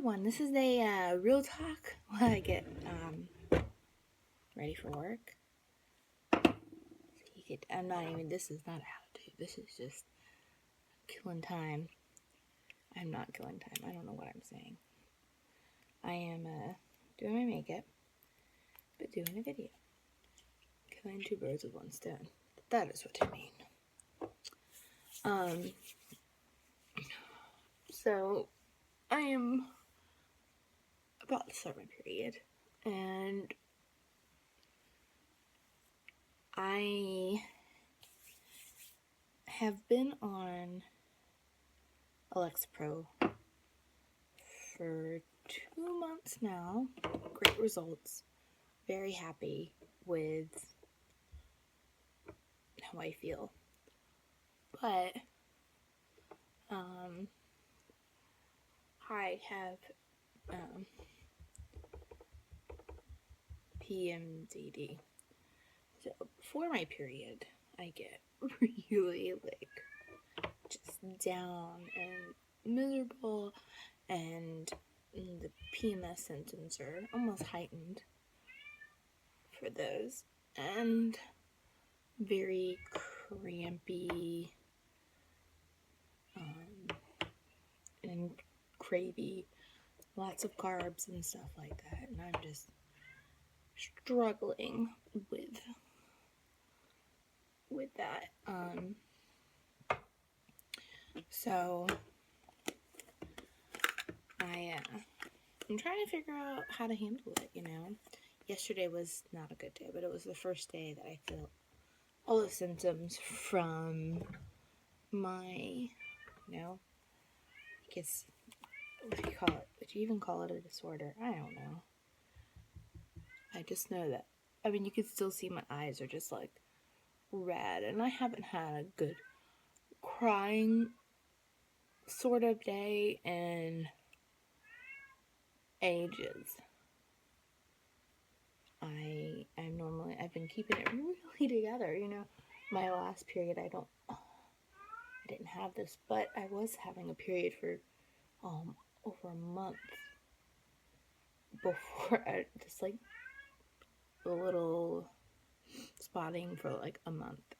everyone, this is a real talk while I get ready for work. This is not a how-to, this is just killing time. I'm not killing time, I don't know what I'm saying. I am doing my makeup, but doing a video. Killing two birds with one stone. That is what I mean. So I am about to start my period, and I have been on Pro for 2 months now. Great results. Very happy with how I feel. But I have pmdd. So before my period, I get really just down and miserable, and the PMS symptoms are almost heightened for those, and very crampy and cravey, lots of carbs and stuff like that, and I'm just struggling with that. So I'm trying to figure out how to handle it, Yesterday was not a good day, but it was the first day that I felt all the symptoms from my, I guess, what do you call it? Would you even call it a disorder? I don't know. I just know that, you can still see my eyes are just like red, and I haven't had a good crying sort of day in ages. I've been keeping it really together, My last period, I didn't have this, but I was having a period for over a month before, just like a little spotting for like a month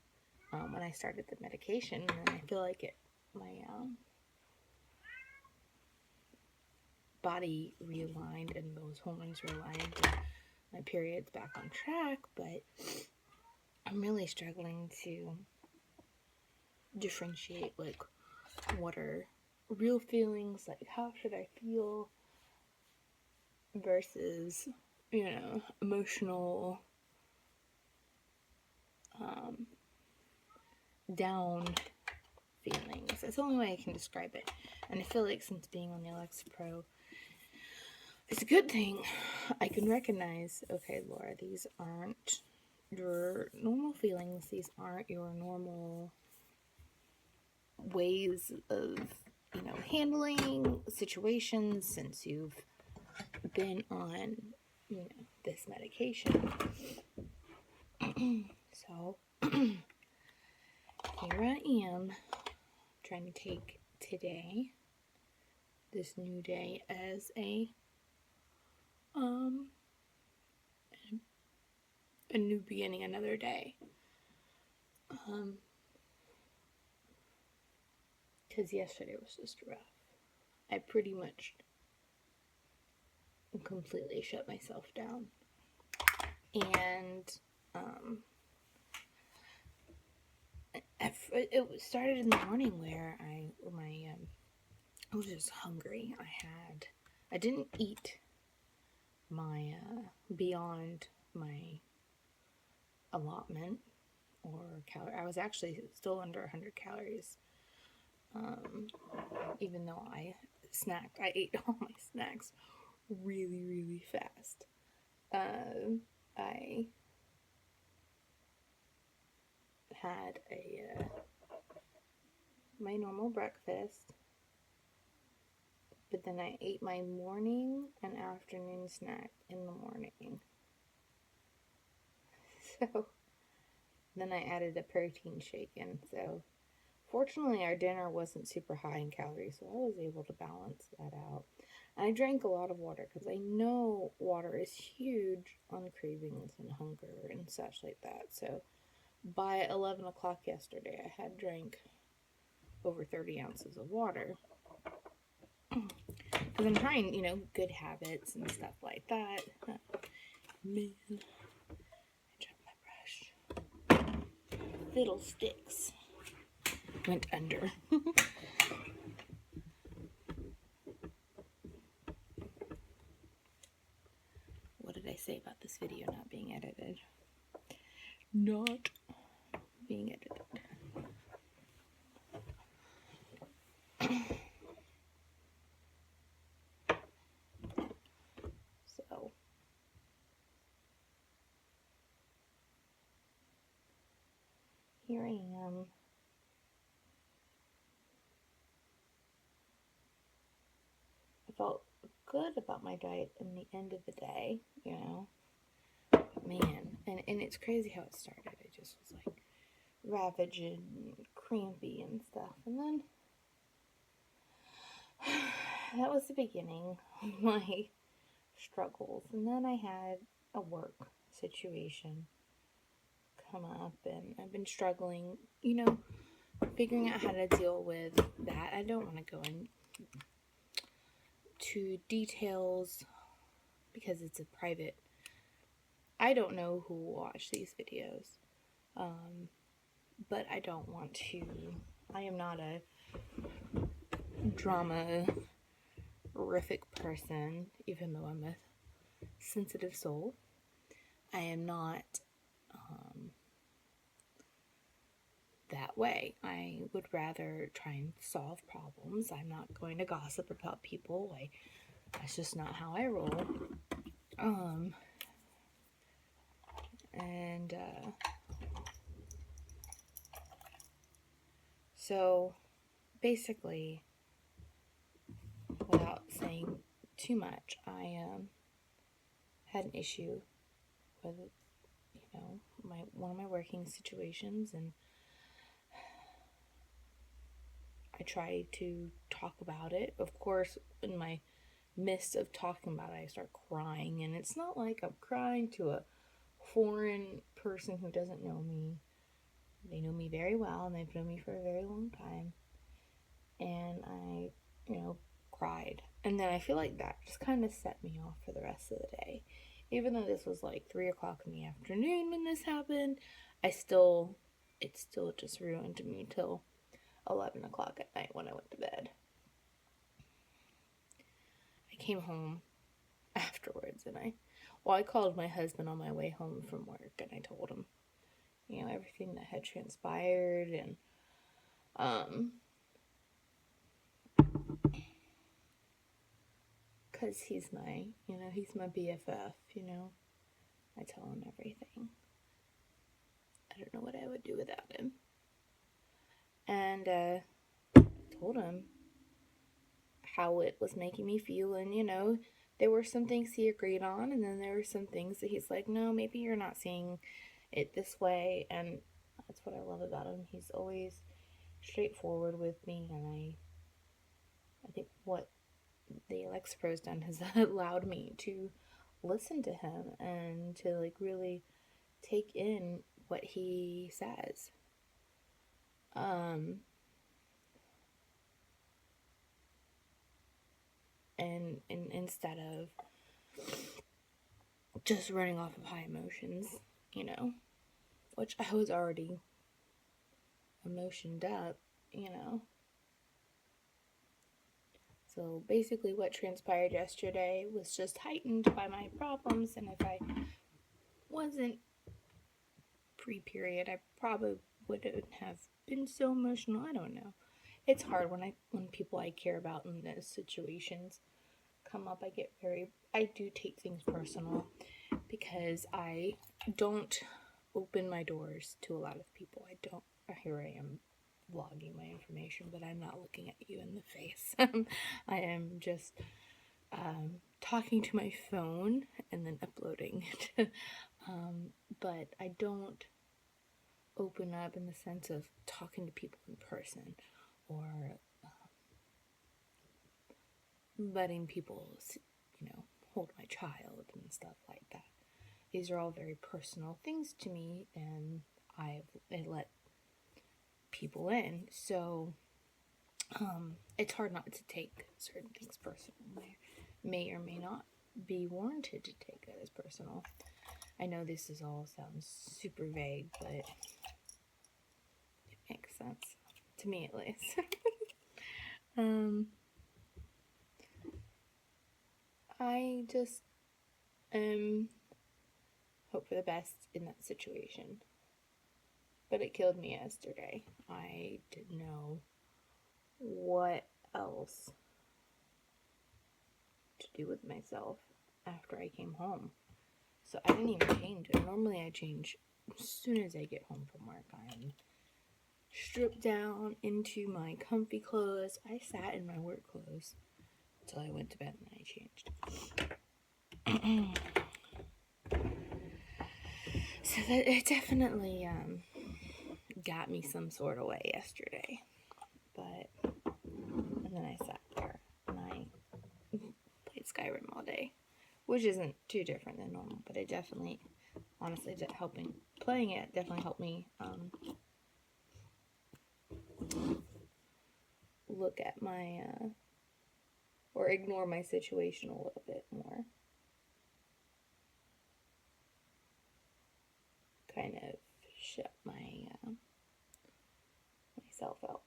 when I started the medication, and I feel like my body realigned and those hormones realigned, and my period's back on track, but I'm really struggling to differentiate, like, what are real feelings, like, how should I feel, versus, emotional, down feelings. That's the only way I can describe it. And I feel like since being on the Pro, it's a good thing I can recognize, okay, Laura, these aren't your normal feelings. These aren't your normal ways of, handling situations since you've been on, this medication. So, here I am, trying to take today, this new day, as a new beginning, another day. Because yesterday was just rough. I pretty much completely shut myself down. And it started in the morning where I was just hungry. I didn't eat my beyond my allotment or calorie. I was actually still under 100 calories. Even though I ate all my snacks really, really fast. I had my normal breakfast, but then I ate my morning and afternoon snack in the morning. So then I added a protein shake in. So fortunately, our dinner wasn't super high in calories, so I was able to balance that out. I drank a lot of water because I know water is huge on cravings and hunger and such like that. So by 11 o'clock yesterday, I had drank over 30 ounces of water. Because I'm trying, good habits and stuff like that. Man, I dropped my brush. Little sticks went under. What did I say about this video not being edited? Not being edited. So, here I am. I felt good about my diet in the end of the day, Man, and it's crazy how it started. I just was like ravaged and crampy and stuff. And then that was the beginning of my struggles. And then I had a work situation come up, and I've been struggling, figuring out how to deal with that. I don't want to go into details because it's a private. I don't know who will watch these videos, but I don't want to. I am not a drama-rific person, even though I'm a sensitive soul. I am not that way. I would rather try and solve problems. I'm not going to gossip about people. That's just not how I roll. So basically, without saying too much, I had an issue with, one of my working situations, and I tried to talk about it. Of course, in my midst of talking about it, I start crying, and it's not like I'm crying to a foreign person who doesn't know me. They know me very well, and they've known me for a very long time. And I, cried. And then I feel like that just kind of set me off for the rest of the day. Even though this was like 3 o'clock in the afternoon when this happened, it still just ruined me till 11 o'clock at night when I went to bed. I came home afterwards, and I called my husband on my way home from work, and I told him, everything that had transpired, and because he's my BFF, I tell him everything. I don't know what I would do without him. And told him how it was making me feel, and there were some things he agreed on, and then there were some things that he's like, no, maybe you're not seeing it this way. And that's what I love about him. He's always straightforward with me, and I think what the Alexa Pro's done has allowed me to listen to him and to really take in what he says. And instead of just running off of high emotions, which I was already emotioned up, So basically what transpired yesterday was just heightened by my problems, and if I wasn't pre-period, I probably wouldn't have been so emotional. I don't know. It's hard when people I care about in those situations come up. I do take things personal because I don't open my doors to a lot of people. Here I am vlogging my information, but I'm not looking at you in the face. I am just talking to my phone and then uploading it. But I don't open up in the sense of talking to people in person or letting people, hold my child and stuff like that. These are all very personal things to me, and I let people in. So it's hard not to take certain things personal. May or may not be warranted to take it as personal. I know this sounds super vague, but it makes sense to me, at least. I just hope for the best in that situation. But it killed me yesterday. I didn't know what else to do with myself after I came home. So I didn't even change it. Normally I change as soon as I get home from work. I'm stripped down into my comfy clothes. I sat in my work clothes until I went to bed and then I changed. So that it definitely got me some sort of way yesterday. And then I sat there and I played Skyrim all day, which isn't too different than normal, but it definitely, honestly, playing it definitely helped me look at my, or ignore my situation a little bit more. Kind of shut myself out.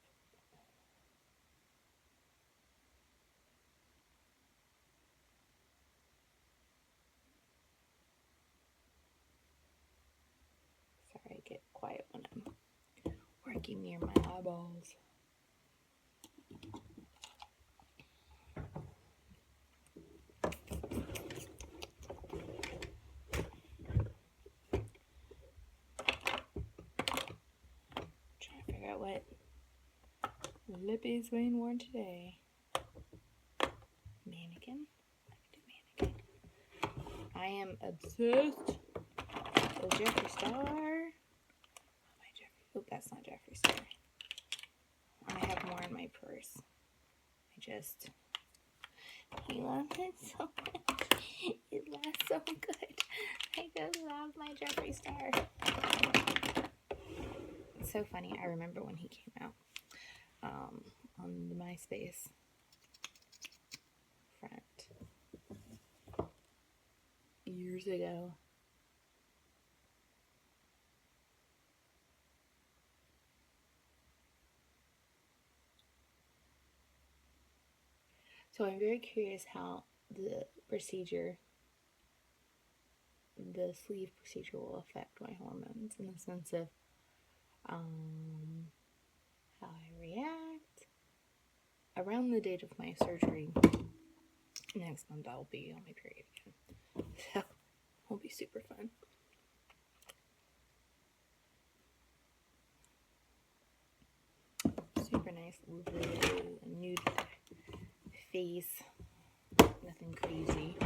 Sorry, I get quiet when I'm working near my eyeballs. Trying to figure out what lippies being worn today. Mannequin? I can do mannequin. I am obsessed with Jeffree Star. Oh, that's not Jeffree Star. I have more in my purse. He loves it so much. It lasts so good. I just love my Jeffree Star. It's so funny. I remember when he came out on the MySpace front years ago. So I'm very curious how the sleeve procedure will affect my hormones in the sense of how I react. Around the date of my surgery next month, I'll be on my period again. So it'll be super fun. Super nice, nude face. Nothing crazy.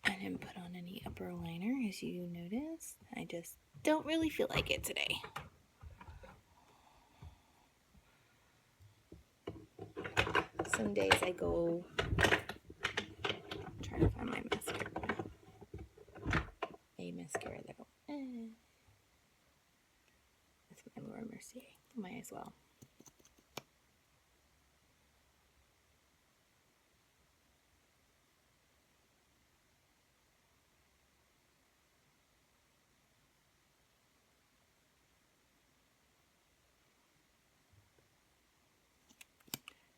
I didn't put on any upper liner, as you noticed. I just don't really feel like it today. Some days I go try to find my mascara. A mascara that that's my Laura Mercier. Might as well.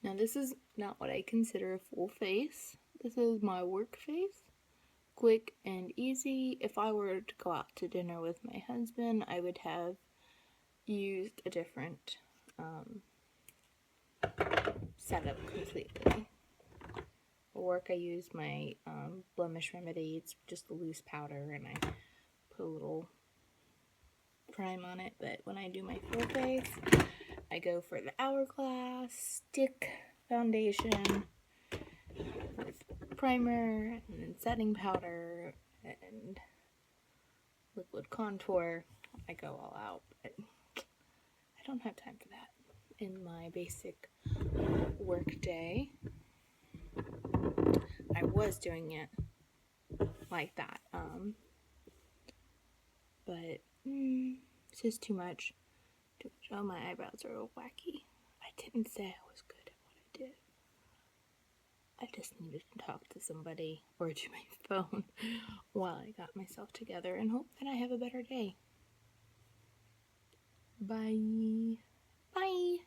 Now this is not what I consider a full face. This is my work face. Quick and easy. If I were to go out to dinner with my husband, I would have used a different setup completely. For work, I used my blemish remedy. It's just a loose powder, and I put a little prime on it. But when I do my full face, I go for the Hourglass stick foundation with primer and then setting powder and liquid contour. I go all out, but I don't have time for that. in my basic work day. I was doing it like that, but it's just too much. Oh, my eyebrows are all wacky. I didn't say I was good at what I did. I just needed to talk to somebody or to my phone while I got myself together and hope that I have a better day. Bye. Bye.